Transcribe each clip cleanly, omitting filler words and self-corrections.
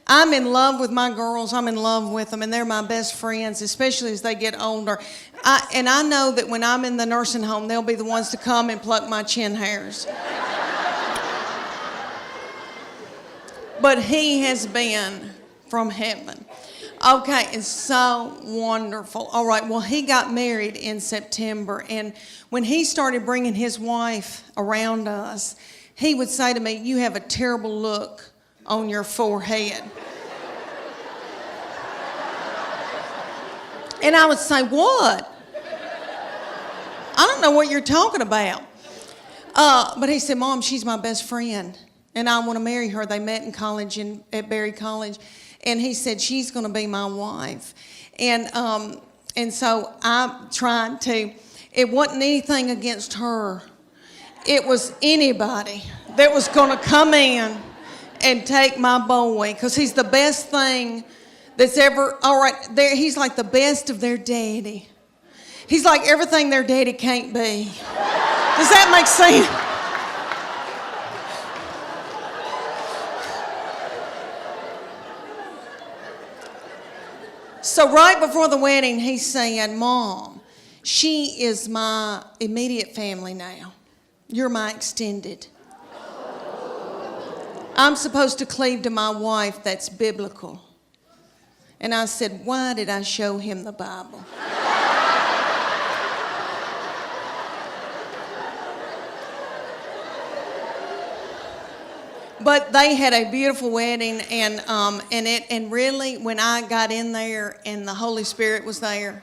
I'm in love with my girls. I'm in love with them, and they're my best friends, especially as they get older. And I know that when I'm in the nursing home, they'll be the ones to come and pluck my chin hairs. But he has been from heaven. Okay, it's so wonderful. All right, well, he got married in September, and when he started bringing his wife around us, he would say to me, "You have a terrible look on your forehead." And I would say, "What? I don't know what you're talking about." But he said, "Mom, she's my best friend, and I want to marry her." They met in college at Berry College. And he said, "She's going to be my wife." And so I'm trying to, it wasn't anything against her. It was anybody that was going to come in and take my boy, because he's the best thing that's ever, all right, he's like the best of their daddy. He's like everything their daddy can't be. Does that make sense? So right before the wedding, he's saying, "Mom, she is my immediate family now. You're my extended. I'm supposed to cleave to my wife. That's biblical." And I said, "Why did I show him the Bible?" But they had a beautiful wedding, and really, when I got in there and the Holy Spirit was there,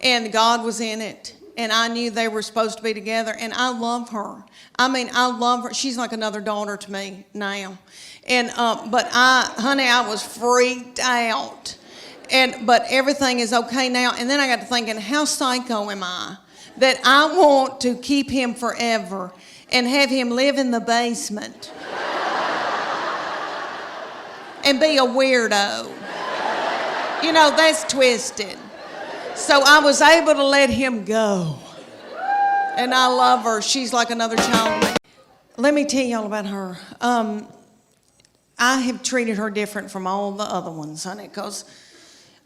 and God was in it, and I knew they were supposed to be together, and I love her. I mean, I love her. She's like another daughter to me now. And but I was freaked out, but everything is okay now. And then I got to thinking, how psycho am I that I want to keep him forever and have him live in the basement and be a weirdo. You know, that's twisted. So I was able to let him go. And I love her. She's like another child to me. Let me tell y'all about her. I have treated her different from all the other ones, honey, because,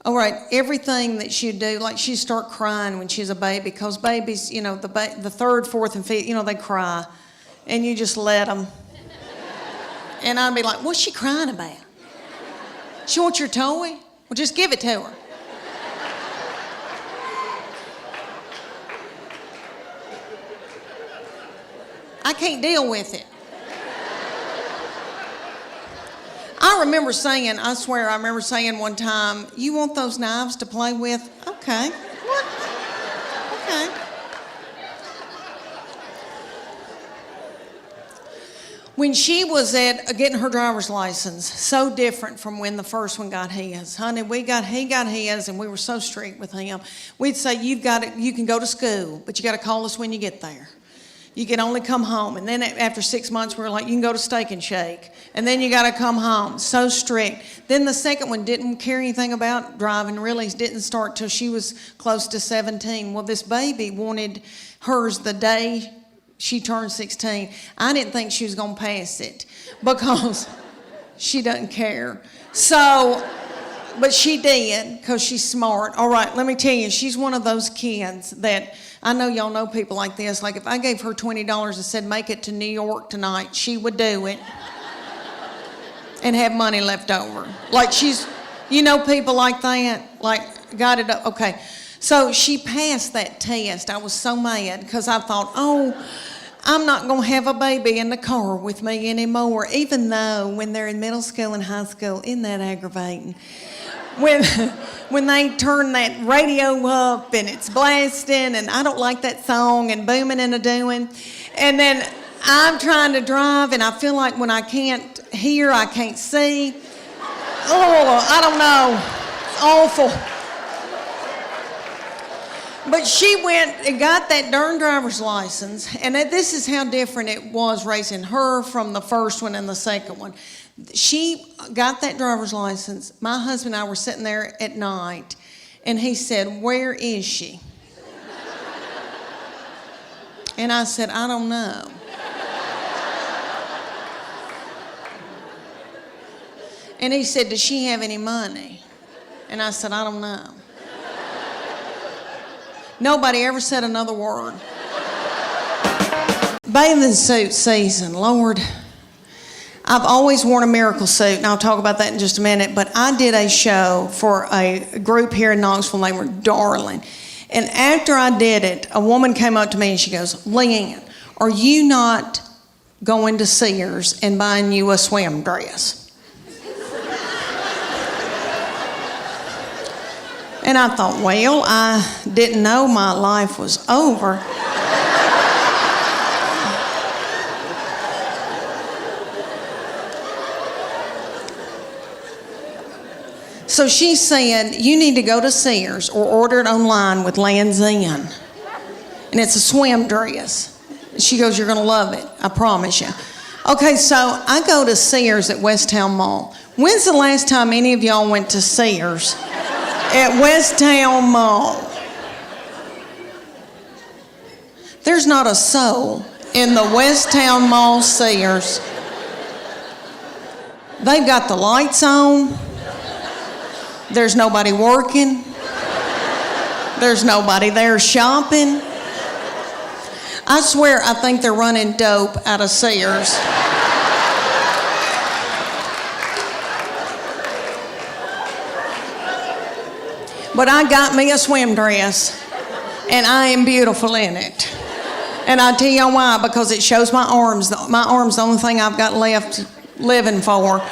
all right, everything that she'd do, like she'd start crying when she's a baby, because babies, you know, the third, fourth, and fifth, you know, they cry, and you just let them. And I'd be like, "What's she crying about? She wants your toy? Well, just give it to her." I can't deal with it. I remember saying one time, "You want those knives to play with?" "Okay." "What?" "Okay." When she was at getting her driver's license, so different from when the first one got his. Honey, he got his, and we were so strict with him. We'd say, you can go to school, but you got to call us when you get there. You can only come home. And then after 6 months, we were like, you can go to Steak and Shake. And then you got to come home. So strict. Then the second one didn't care anything about driving, really didn't start till she was close to 17. Well, this baby wanted hers the day she turned 16. I didn't think she was going to pass it because she doesn't care. So, but she did because she's smart. All right, let me tell you, she's one of those kids that, I know y'all know people like this. Like if I gave her $20 and said, "Make it to New York tonight," she would do it and have money left over. Like she's, you know, people like that, like got it up. Okay, so she passed that test. I was so mad because I thought, oh, I'm not going to have a baby in the car with me anymore, even though when they're in middle school and high school, isn't that aggravating? When they turn that radio up and it's blasting and I don't like that song and booming and a-doing, and then I'm trying to drive and I feel like when I can't hear, I can't see. Oh, I don't know. It's awful. But she went and got that darn driver's license, and this is how different it was raising her from the first one and the second one. She got that driver's license. My husband and I were sitting there at night, and he said, "Where is she?" And I said, "I don't know." And he said, does she have any money? And I said, I don't know. Nobody ever said another word. Bathing suit season, Lord. I've always worn a miracle suit, and I'll talk about that in just a minute, but I did a show for a group here in Knoxville. They were darling. And after I did it, a woman came up to me and she goes, Leanne, are you not going to Sears and buying you a swim dress? And I thought, well, I didn't know my life was over. So she said, you need to go to Sears or order it online with Land's End. And it's a swim dress. She goes, you're going to love it. I promise you. Okay, so I go to Sears at Westtown Mall. When's the last time any of y'all went to Sears at Westtown Mall? There's not a soul in the Westtown Mall Sears. They've got the lights on. There's nobody working. There's nobody there shopping. I swear I think they're running dope out of Sears. But I got me a swim dress, and I am beautiful in it. And I'll tell you why, because it shows my arms. My arms the only thing I've got left living for.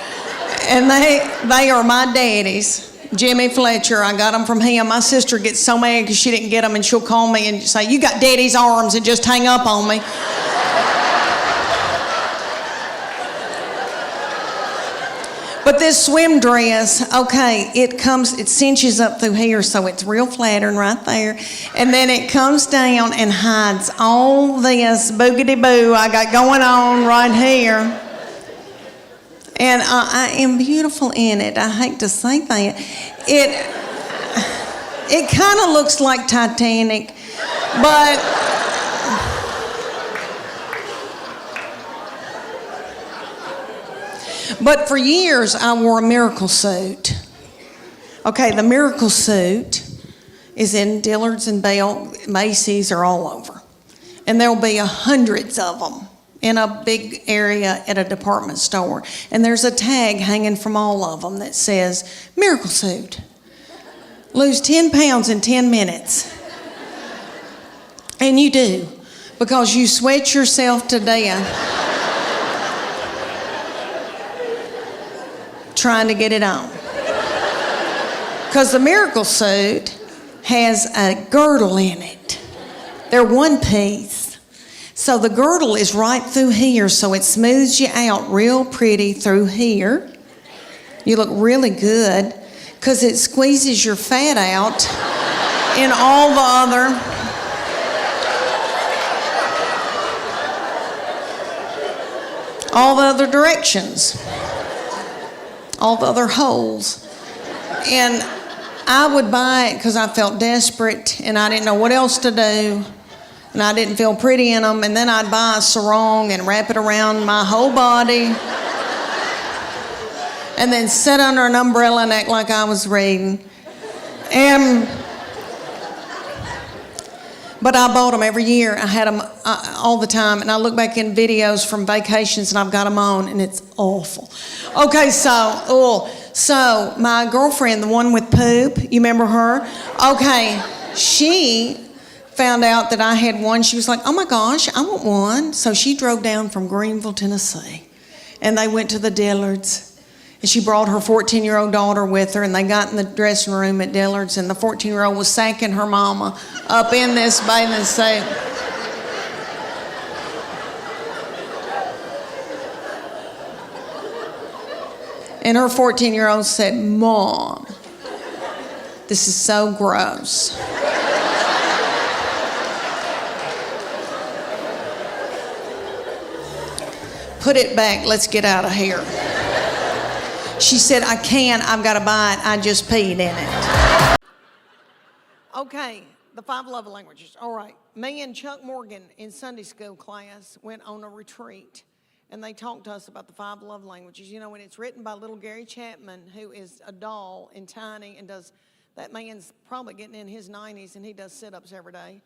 And they are my daddy's. Jimmy Fletcher, I got them from him. My sister gets so mad because she didn't get them, and she'll call me and say, you got daddy's arms, and just hang up on me. But this swim dress, okay, it cinches up through here, so it's real flattering right there. And then it comes down and hides all this boogity-boo I got going on right here. And I am beautiful in it. I hate to say that. It kind of looks like Titanic, but for years I wore a miracle suit. Okay, the miracle suit is in Dillard's and Bell, Macy's, or all over. And there'll be hundreds of them in a big area at a department store. And there's a tag hanging from all of them that says, miracle suit. Lose 10 pounds in 10 minutes. And you do, because you sweat yourself to death trying to get it on. Because the miracle suit has a girdle in it. They're one piece. So the girdle is right through here, so it smooths you out real pretty through here. You look really good because it squeezes your fat out in all the other directions, all the other holes. And I would buy it because I felt desperate and I didn't know what else to do. And I didn't feel pretty in them, and then I'd buy a sarong and wrap it around my whole body, and then sit under an umbrella and act like I was reading. But I bought them every year. I had them all the time, and I look back in videos from vacations, and I've got them on, and it's awful. Okay, so my girlfriend, the one with poop, you remember her? Okay, she found out that I had one. She was like, oh my gosh, I want one. So she drove down from Greenville, Tennessee, and they went to the Dillards. And she brought her 14-year-old daughter with her, and they got in the dressing room at Dillard's, and the 14-year-old was sacking her mama up in this bathing suit. And her 14-year-old said, Mom, this is so gross. Put it back, let's get out of here. She said, I can't, I've got to buy it, I just peed in it. Okay, the 5 love languages. All right, me and Chuck Morgan in Sunday school class went on a retreat. and they talk to us about the 5 love languages. You know, and it's written by little Gary Chapman, who is a doll and tiny and does, that man's probably getting in his 90s and he does sit-ups every day.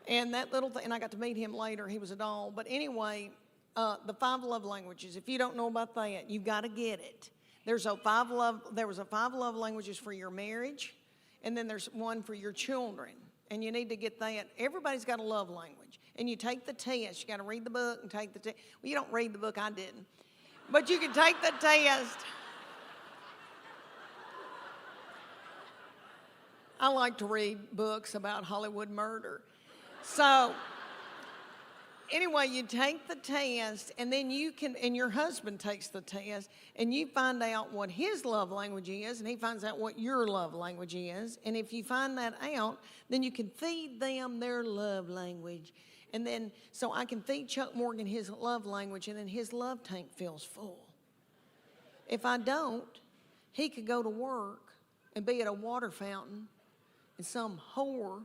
And that little thing, and I got to meet him later, he was a doll. But anyway, the 5 love languages, if you don't know about that, you've got to get it. There was a 5 love languages for your marriage, and then there's one for your children. And you need to get that. Everybody's got a love language. And you take the test. You got to read the book and take the test. Well, you don't read the book, I didn't. But you can take the test. I like to read books about Hollywood murder. So anyway, you take the test, and then you can, and your husband takes the test, and you find out what his love language is, and he finds out what your love language is. And if you find that out, then you can feed them their love language. And then, so I can feed Chuck Morgan his love language, and then his love tank feels full. If I don't, he could go to work and be at a water fountain, and some whore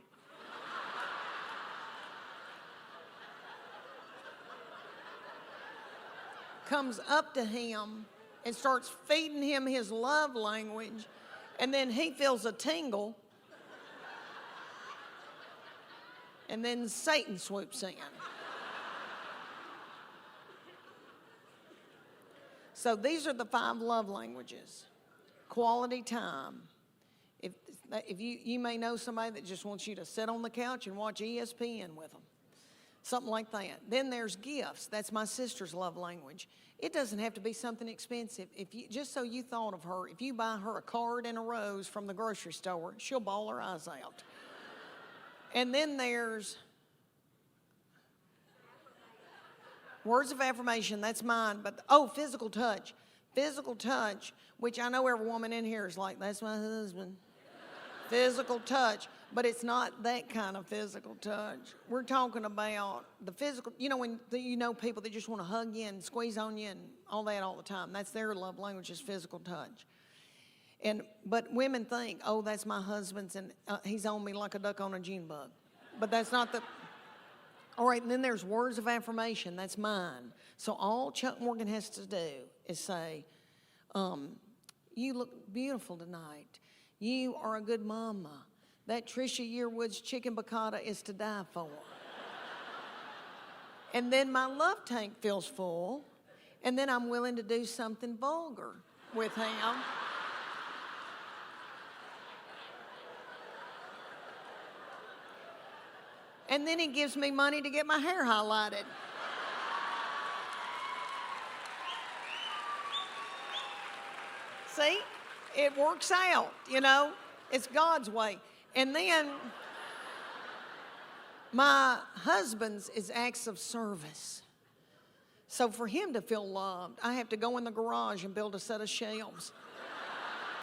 comes up to him and starts feeding him his love language, and then he feels a tingle, and then Satan swoops in. So these are the 5 love languages. Quality time. If you may know somebody that just wants you to sit on the couch and watch ESPN with them. Something like that. Then there's gifts. That's my sister's love language. It doesn't have to be something expensive. If you, just so you thought of her, if you buy her a card and a rose from the grocery store, she'll bawl her eyes out. And then there's words of affirmation. That's mine. But, physical touch. Physical touch, which I know every woman in here is like, that's my husband. Physical touch. But it's not that kind of physical touch. We're talking about the physical, when people that just want to hug you and squeeze on you and all that all the time. That's their love language, is physical touch. But women think, that's my husband's, and he's on me like a duck on a June bug. But that's not the... All right, and then there's words of affirmation. That's mine. So all Chuck Morgan has to do is say, you look beautiful tonight. You are a good mama. That Trisha Yearwood's chicken piccata is to die for. And then my love tank feels full, and then I'm willing to do something vulgar with him. And then he gives me money to get my hair highlighted. See? It works out, It's God's way. And then my husband's is acts of service. So for him to feel loved, I have to go in the garage and build a set of shelves.